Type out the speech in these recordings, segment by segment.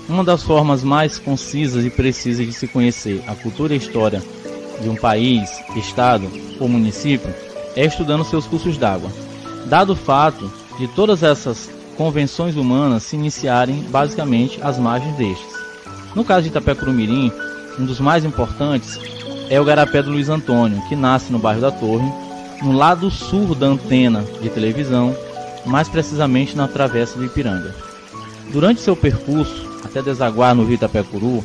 Uma das formas mais concisas e precisas de se conhecer a cultura e a história de um país, estado ou município é estudando seus cursos d'água, dado o fato de todas essas convenções humanas se iniciarem basicamente às margens destes. No caso de Itapecuru-Mirim, um dos mais importantes é o Garapé do Luiz Antônio, que nasce no bairro da Torre, no lado sul da antena de televisão, mais precisamente na travessa do Ipiranga. Durante seu percurso até desaguar no rio Itapecuru,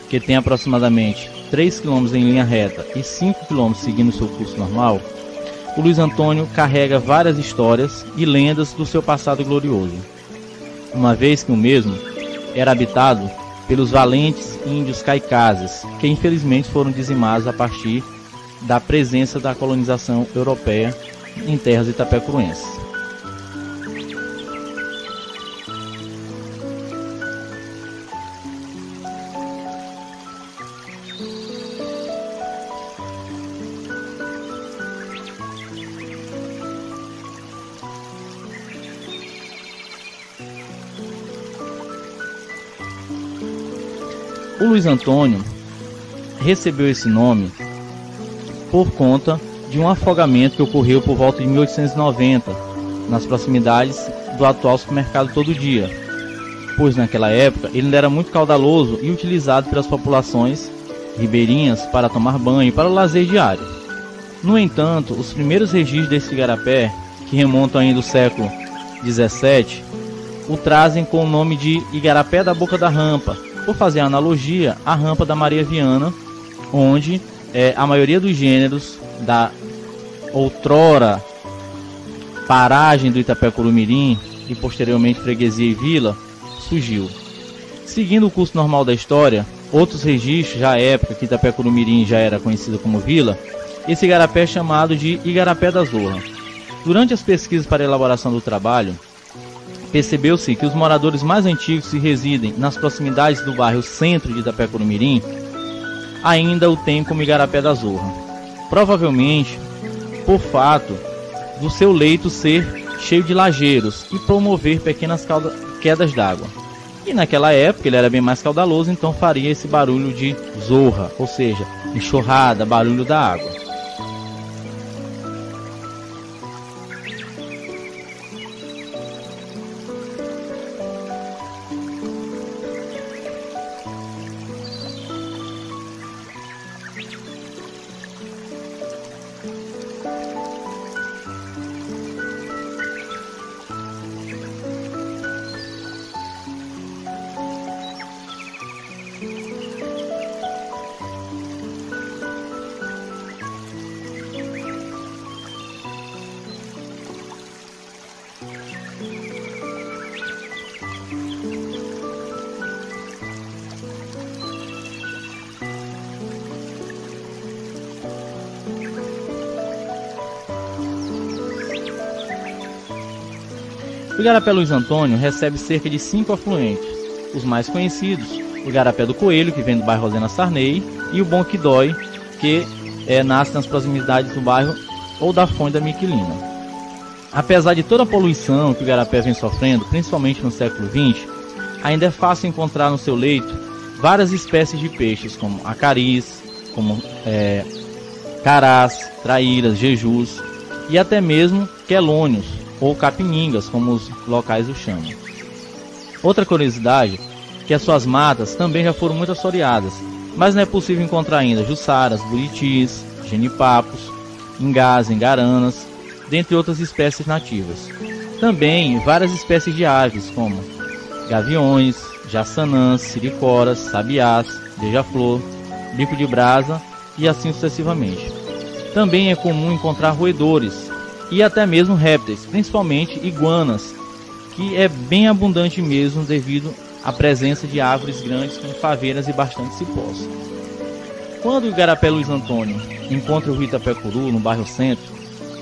que tem aproximadamente 3 km em linha reta e 5 km seguindo seu curso normal, o Luiz Antônio carrega várias histórias e lendas do seu passado glorioso, uma vez que o mesmo era habitado pelos valentes índios caicazes, que infelizmente foram dizimados a partir da presença da colonização europeia em terras itapecuruenses. O Luiz Antônio recebeu esse nome por conta de um afogamento que ocorreu por volta de 1890, nas proximidades do atual supermercado Todo Dia, pois naquela época ele ainda era muito caudaloso e utilizado pelas populações ribeirinhas para tomar banho e para o lazer diário. No entanto, os primeiros registros desse igarapé, que remontam ainda ao século XVII, o trazem com o nome de Igarapé da Boca da Rampa, por fazer a analogia à rampa da Maria Viana, onde a maioria dos gêneros da outrora paragem do Itapecuru-Mirim e posteriormente freguesia e vila surgiu. Seguindo o curso normal da história, outros registros, já à época que Itapecuru-Mirim já era conhecido como vila, esse igarapé é chamado de Igarapé da Zorra. Durante as pesquisas para a elaboração do trabalho, percebeu-se que os moradores mais antigos que residem nas proximidades do bairro centro de Itapecuru-Mirim ainda o têm como Igarapé da Zorra, provavelmente por fato do seu leito ser cheio de lajeiros e promover pequenas quedas d'água. E naquela época ele era bem mais caudaloso, então faria esse barulho de zorra, ou seja, enxurrada, barulho da água. O Igarapé Luiz Antônio recebe cerca de 5 afluentes, os mais conhecidos, o Igarapé do Coelho, que vem do bairro Rosena Sarney, e o Bom Que Dói, que nasce nas proximidades do bairro ou da fonte da Miquelina. Apesar de toda a poluição que o Igarapé vem sofrendo, principalmente no século XX, ainda é fácil encontrar no seu leito várias espécies de peixes, como acaris, como carás, traíras, jejus e até mesmo quelônios, ou capiningas, como os locais o chamam. Outra curiosidade é que as suas matas também já foram muito assoreadas, mas não é possível encontrar ainda jussaras, buritis, genipapos, ingás, engaranas, dentre outras espécies nativas. Também várias espécies de aves, como gaviões, jaçanãs, siricoras, sabiás, beija-flor, bico de brasa e assim sucessivamente. Também é comum encontrar roedores e até mesmo répteis, principalmente iguanas, que é bem abundante mesmo devido à presença de árvores grandes com faveiras e bastante cipós. Quando o Igarapé Luiz Antônio encontra o rio Itapecuru no bairro Centro,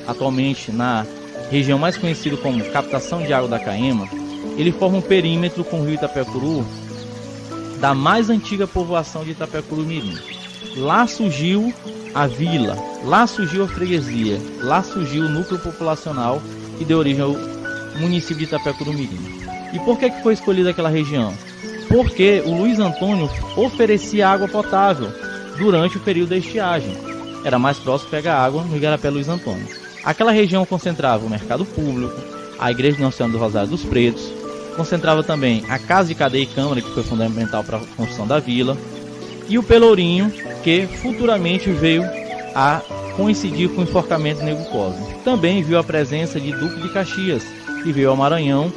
atualmente na região mais conhecida como Captação de Água da Caema, ele forma um perímetro com o rio Itapecuru da mais antiga povoação de Itapecuru-Mirim. Lá surgiu a vila, lá surgiu a freguesia, lá surgiu o núcleo populacional que deu origem ao município de Itapecuru-Mirim. E por que foi escolhida aquela região? Porque o Luiz Antônio oferecia água potável durante o período da estiagem. Era mais próximo pegar água no Igarapé Luiz Antônio. Aquela região concentrava o mercado público, a igreja de Nossa Senhora do Rosário dos Pretos, concentrava também a casa de cadeia e câmara, que foi fundamental para a construção da vila, e o Pelourinho, que futuramente veio a coincidir com o enforcamento de Nego Cosme. Também viu a presença de Duque de Caxias, que veio ao Maranhão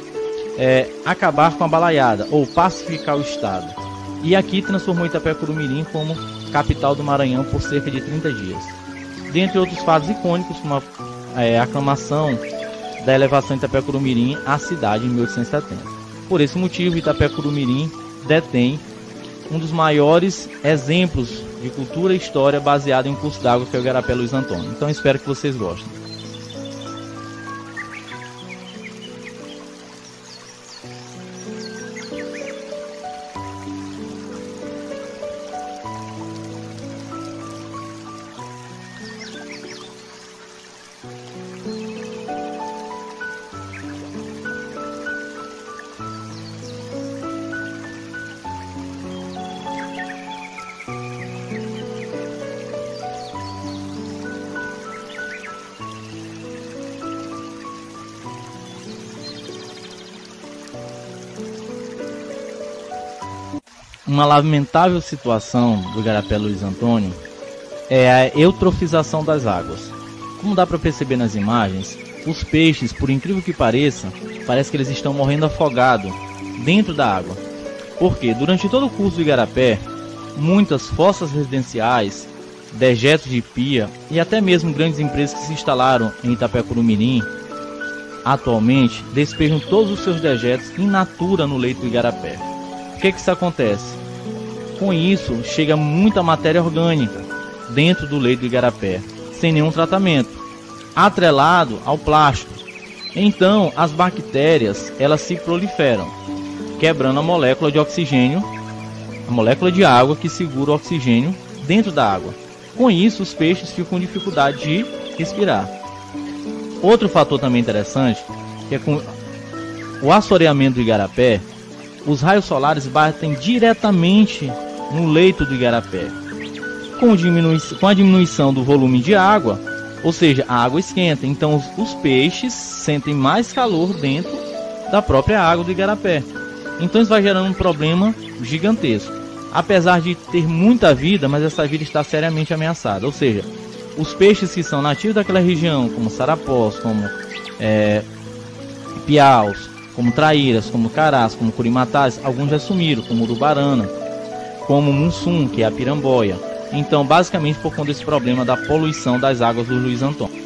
acabar com a balaiada, ou pacificar o estado. E aqui transformou Itapecuru-Mirim como capital do Maranhão por cerca de 30 dias. Dentre outros fatos icônicos, como a aclamação da elevação de Itapecuru-Mirim à cidade em 1870. Por esse motivo, Itapecuru-Mirim detém um dos maiores exemplos de cultura e história baseado em um curso d'água, que é o Igarapé Luiz Antônio. Então espero que vocês gostem. Uma lamentável situação do Igarapé Luiz Antônio é a eutrofização das águas. Como dá para perceber nas imagens, os peixes, por incrível que pareça, parece que eles estão morrendo afogados dentro da água. Porque durante todo o curso do Igarapé, muitas fossas residenciais, dejetos de pia e até mesmo grandes empresas que se instalaram em Itapecuru-Mirim atualmente despejam todos os seus dejetos in natura no leito do Igarapé. O que isso acontece? Com isso, chega muita matéria orgânica dentro do leito do Igarapé, sem nenhum tratamento, atrelado ao plástico. Então, as bactérias, elas se proliferam, quebrando a molécula de oxigênio, a molécula de água que segura o oxigênio dentro da água. Com isso, os peixes ficam com dificuldade de respirar. Outro fator também interessante, que é com o assoreamento do Igarapé, os raios solares batem diretamente no leito do Igarapé. Com a diminuição do volume de água, ou seja, a água esquenta, então os peixes sentem mais calor dentro da própria água do Igarapé. Então isso vai gerando um problema gigantesco. Apesar de ter muita vida, mas essa vida está seriamente ameaçada. Ou seja, os peixes que são nativos daquela região, como sarapós, como piaus, como traíras, como carás, como curimatás, alguns já sumiram, como urubarana, como mussum, que é a piramboia. Então, basicamente por conta desse problema da poluição das águas do Luiz Antônio.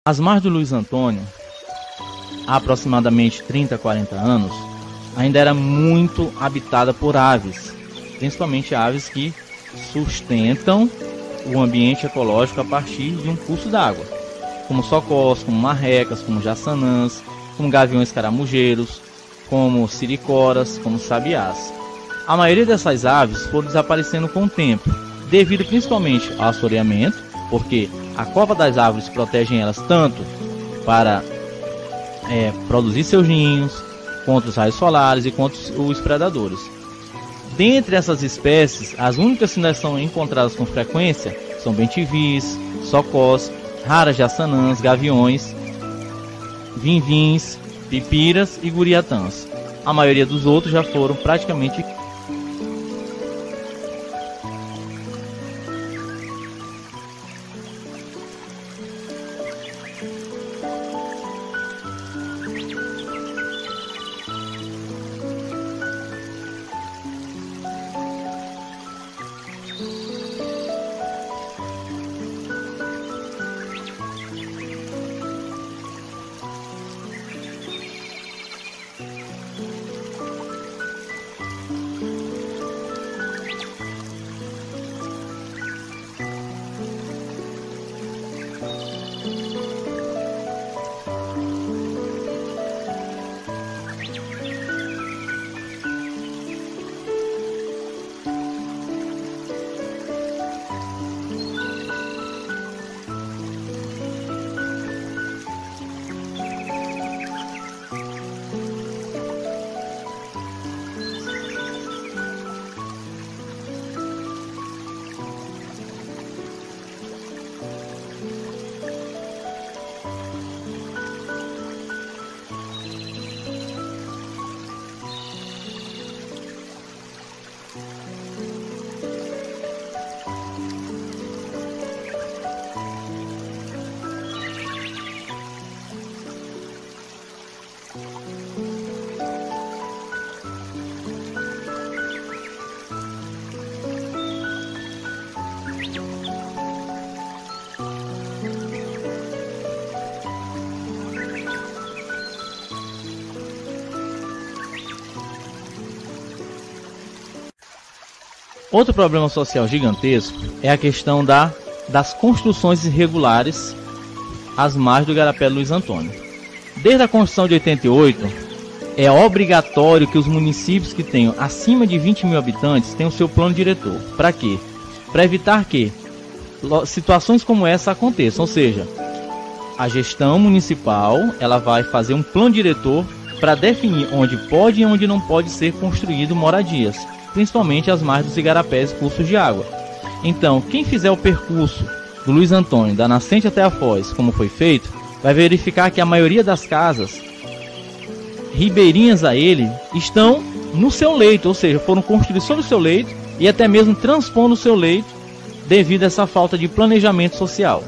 As margens do Luiz Antônio, há aproximadamente 30 a 40 anos, ainda era muito habitada por aves, principalmente aves que sustentam o ambiente ecológico a partir de um curso d'água, como socós, como marrecas, como jaçanãs, como gaviões caramujeiros, como siricoras, como sabiás. A maioria dessas aves foram desaparecendo com o tempo, devido principalmente ao assoreamento, porque a copa das árvores protege elas tanto para produzir seus ninhos, contra os raios solares e contra os predadores. Dentre essas espécies, as únicas que ainda são encontradas com frequência são bentivis, socós, raras jaçanãs, gaviões, vinvins, pipiras e guriatãs. A maioria dos outros já foram praticamente. Outro problema social gigantesco é a questão das construções irregulares às margens do Igarapé Luiz Antônio. Desde a Constituição de 88, é obrigatório que os municípios que tenham acima de 20 mil habitantes tenham o seu plano diretor. Para quê? Para evitar que situações como essa aconteçam, ou seja, a gestão municipal ela vai fazer um plano diretor para definir onde pode e onde não pode ser construído moradias, principalmente as margens dos igarapés e cursos de água. Então, quem fizer o percurso do Luiz Antônio, da nascente até a foz, como foi feito, vai verificar que a maioria das casas ribeirinhas a ele estão no seu leito, ou seja, foram construídas sobre o seu leito e até mesmo transpondo o seu leito devido a essa falta de planejamento social.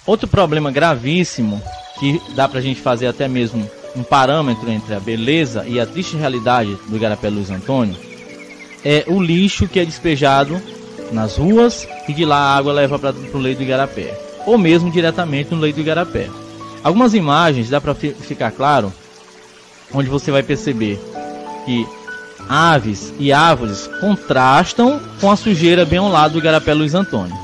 Outro problema gravíssimo, que dá pra gente fazer até mesmo um parâmetro entre a beleza e a triste realidade do Igarapé Luiz Antônio, é o lixo que é despejado nas ruas e de lá a água leva para o leito do Igarapé, ou mesmo diretamente no leito do Igarapé. Algumas imagens dá para ficar claro, onde você vai perceber que aves e árvores contrastam com a sujeira bem ao lado do Igarapé Luiz Antônio.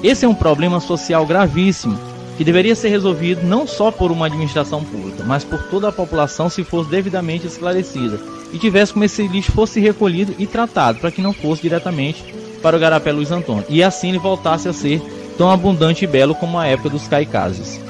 Esse é um problema social gravíssimo, que deveria ser resolvido não só por uma administração pública, mas por toda a população se fosse devidamente esclarecida e tivesse como esse lixo fosse recolhido e tratado, para que não fosse diretamente para o Igarapé Luiz Antônio, e assim ele voltasse a ser tão abundante e belo como a época dos Caicases.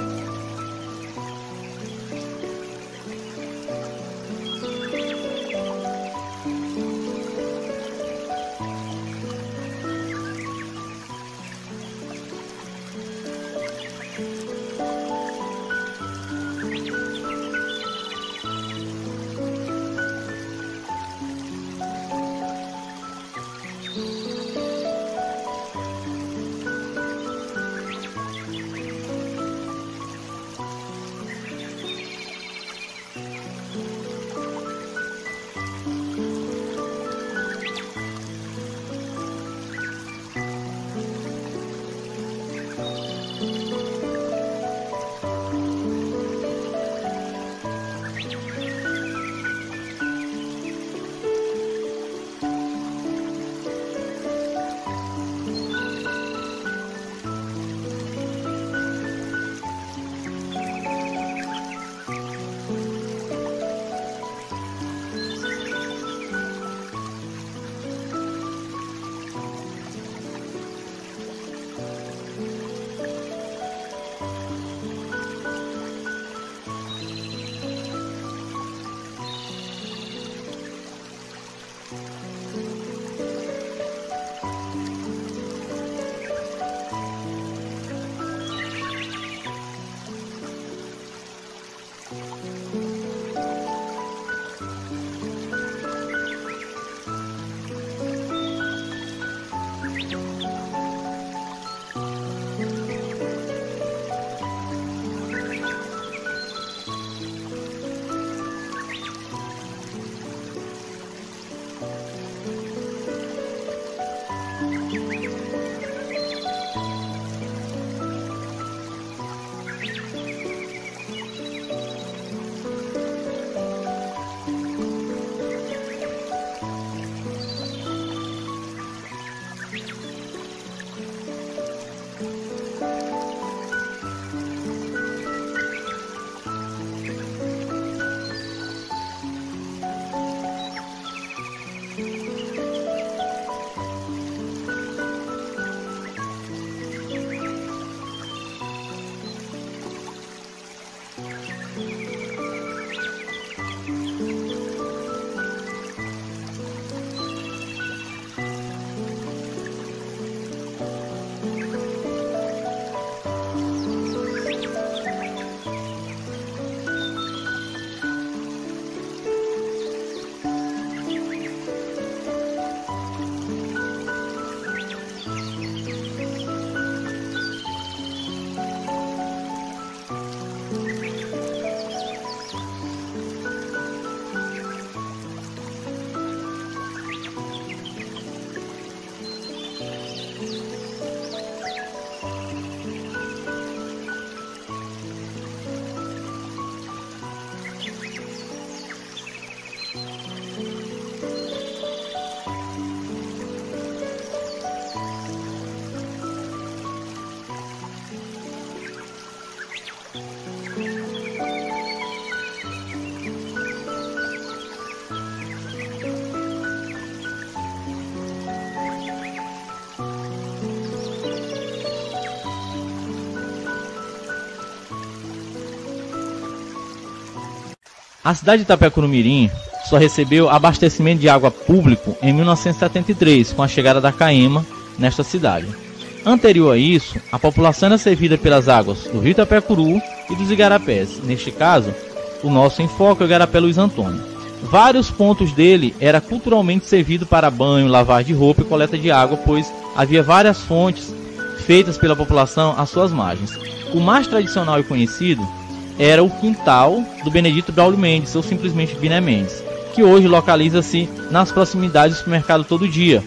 A cidade de Itapecuru-Mirim só recebeu abastecimento de água público em 1973, com a chegada da CAEMA nesta cidade. Anterior a isso, a população era servida pelas águas do rio Itapecuru e dos igarapés. Neste caso, o nosso enfoque é o Igarapé Luiz Antônio. Vários pontos dele era culturalmente servido para banho, lavagem de roupa e coleta de água, pois havia várias fontes feitas pela população às suas margens. O mais tradicional e conhecido era o quintal do Benedito Braulio Mendes, ou simplesmente Biné Mendes, que hoje localiza-se nas proximidades do supermercado Todo Dia.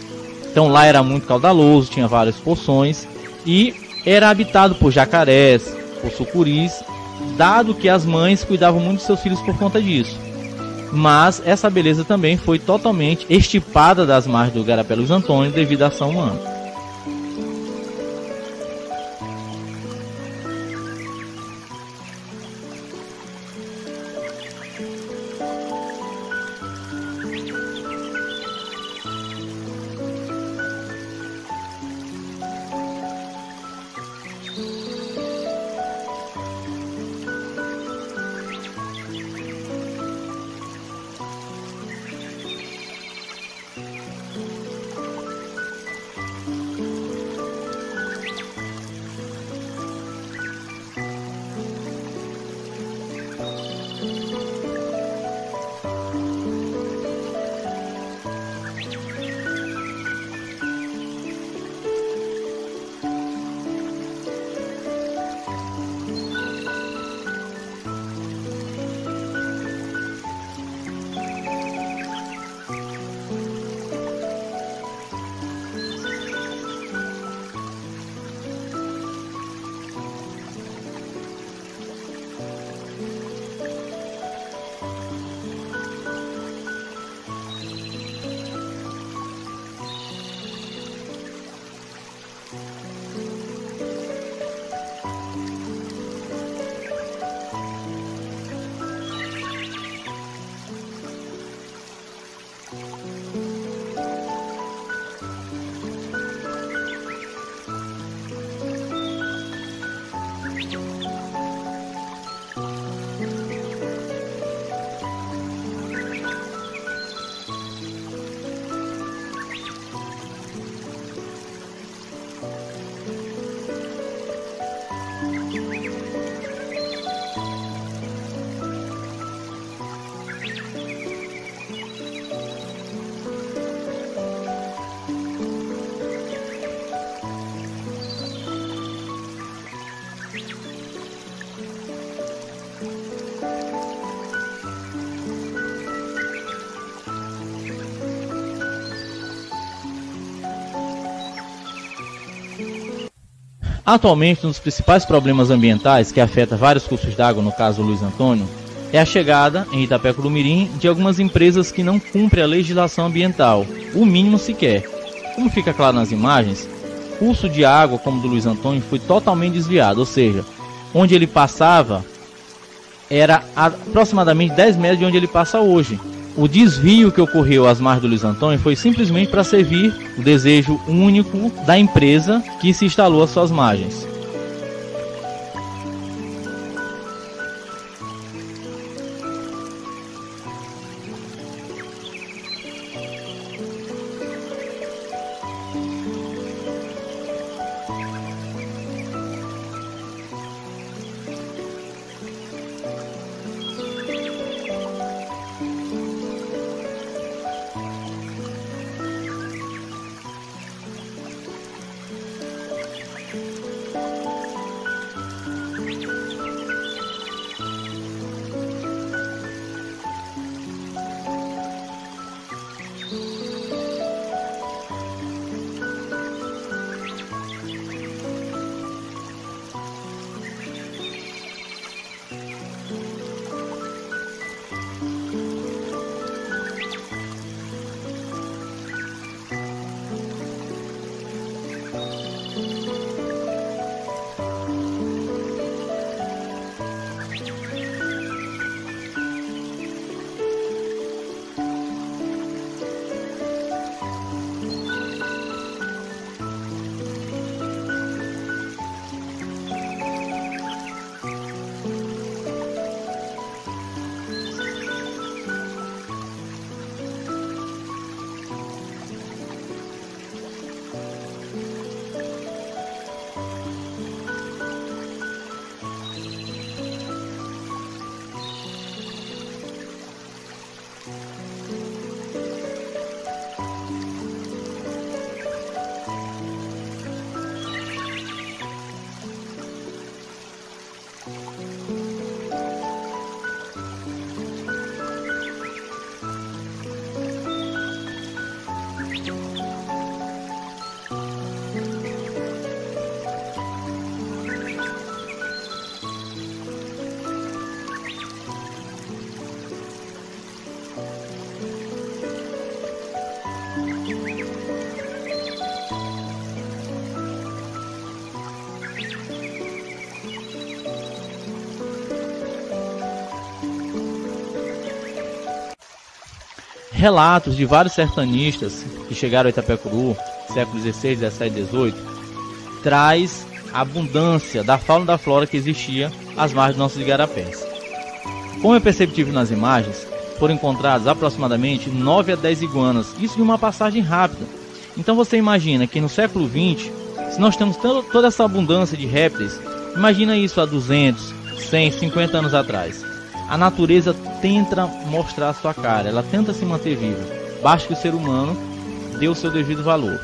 Então lá era muito caudaloso, tinha várias poções e era habitado por jacarés, por sucuris, dado que as mães cuidavam muito de seus filhos por conta disso. Mas essa beleza também foi totalmente extirpada das margens do Igarapé Luiz Antônio devido à ação humana. Atualmente, um dos principais problemas ambientais que afeta vários cursos d'água, no caso Luiz Antônio, é a chegada em Itapé-Curumirim de algumas empresas que não cumprem a legislação ambiental, o mínimo sequer. Como fica claro nas imagens, o curso de água como o do Luiz Antônio foi totalmente desviado, ou seja, onde ele passava era aproximadamente 10 metros de onde ele passa hoje. O desvio que ocorreu às margens do Luiz Antônio foi simplesmente para servir o desejo único da empresa que se instalou às suas margens. relatos de vários sertanistas que chegaram a Itapecuru, séculos XVI, XVII, XVIII, traz a abundância da fauna e da flora que existia às margens dos nossos igarapés. Como é perceptível nas imagens, foram encontrados aproximadamente 9 a 10 iguanas, isso de uma passagem rápida. Então você imagina que no século XX, se nós temos toda essa abundância de répteis, imagina isso há 200, 100, 50 anos atrás. A natureza tenta mostrar a sua cara, ela tenta se manter viva. Basta que o ser humano dê o seu devido valor.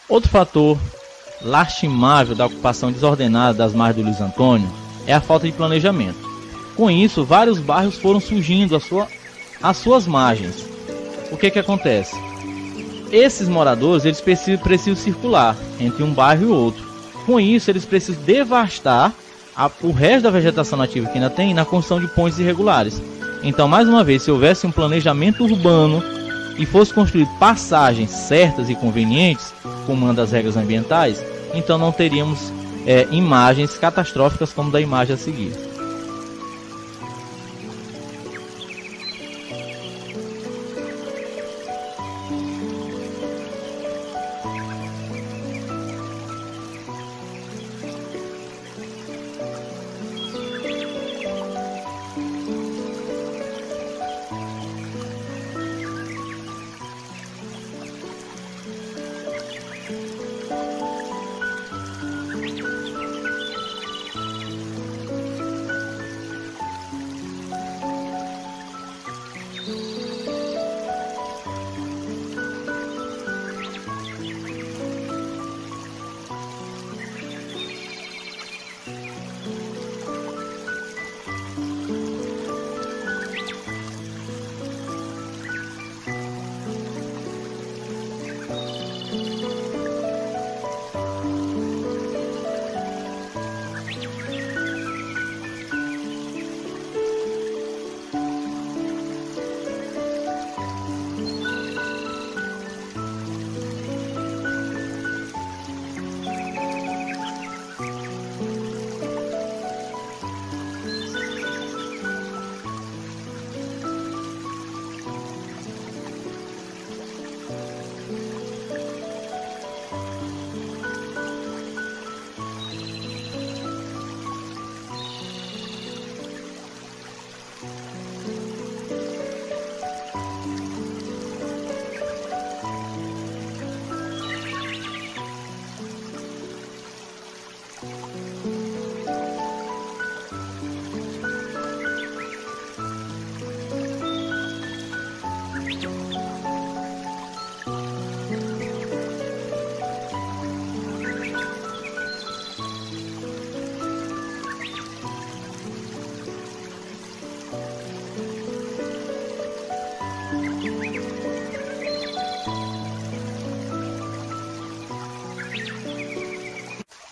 Outro fator lastimável da ocupação desordenada das margens do Luiz Antônio é a falta de planejamento. Com isso, vários bairros foram surgindo às suas margens. O que acontece? Esses moradores eles precisam circular entre um bairro e outro. Com isso, eles precisam devastar o resto da vegetação nativa que ainda tem na construção de pontes irregulares. Então, mais uma vez, se houvesse um planejamento urbano e fosse construir passagens certas e convenientes, como mandam as regras ambientais, então não teríamos imagens catastróficas como da imagem a seguir.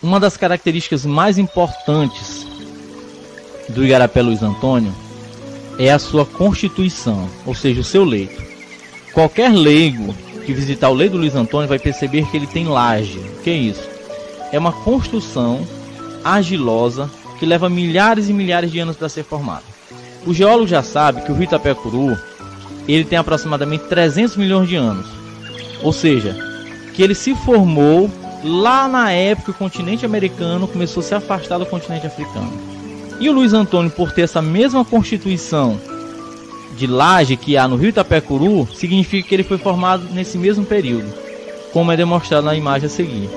Uma das características mais importantes do Igarapé Luiz Antônio é a sua constituição, ou seja, o seu leito. Qualquer leigo que visitar o leito do Luiz Antônio vai perceber que ele tem laje. O que é isso? É uma construção argilosa que leva milhares e milhares de anos para ser formada. O geólogo já sabe que o rio Itapecuru ele tem aproximadamente 300 milhões de anos, ou seja, que ele se formou lá na época que o continente americano começou a se afastar do continente africano. E o Luiz Antônio, por ter essa mesma constituição de laje que há no rio Itapecuru, significa que ele foi formado nesse mesmo período, como é demonstrado na imagem a seguir.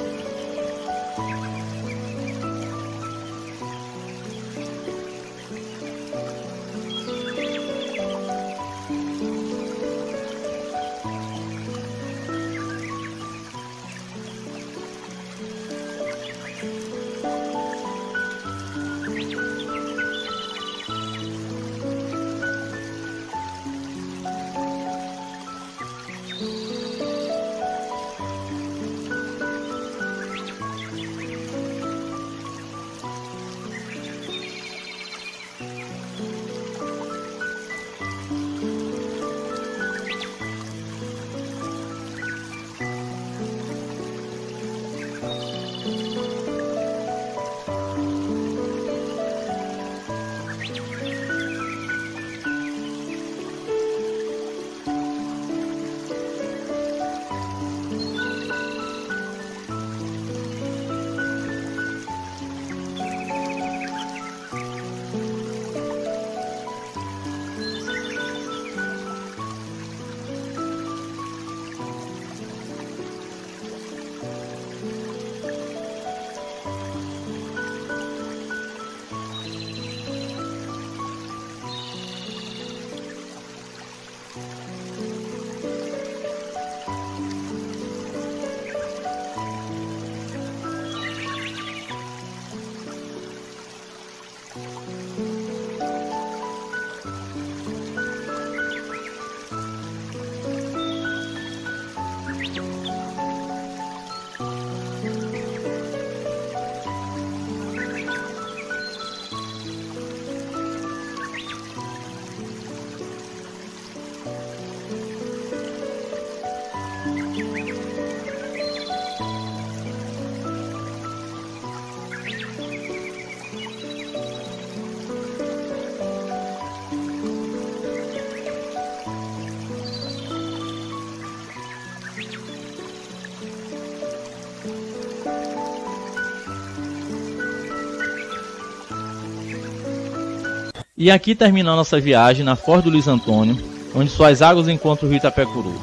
E aqui termina a nossa viagem na Foz do Luiz Antônio, onde suas águas encontram o rio Itapecuru.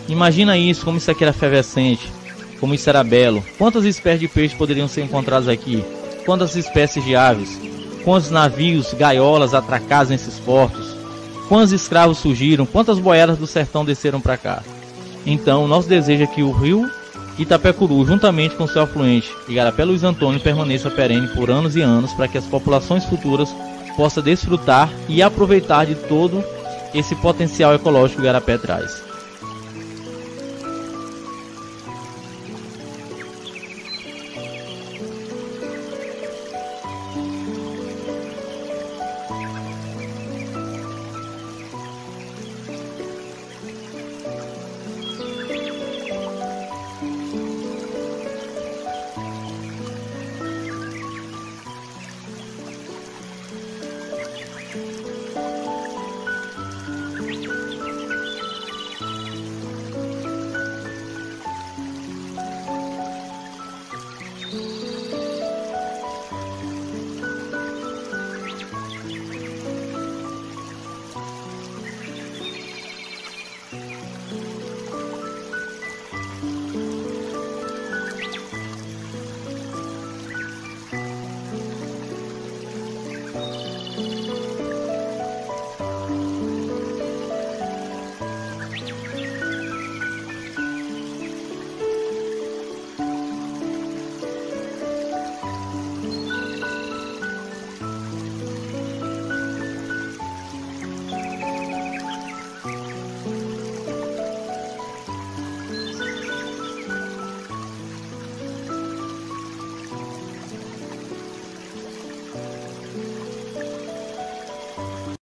Imagina isso, como isso aqui era efervescente, como isso era belo. Quantas espécies de peixes poderiam ser encontradas aqui? Quantas espécies de aves? Quantos navios, gaiolas atracados nesses portos? Quantos escravos surgiram? Quantas boiadas do sertão desceram para cá? Então, nosso desejo é que o rio Itapecuru, juntamente com seu afluente, Igarapé Luiz Antônio, permaneça perene por anos e anos, para que as populações futuras possam desfrutar e aproveitar de todo esse potencial ecológico que o Igarapé traz.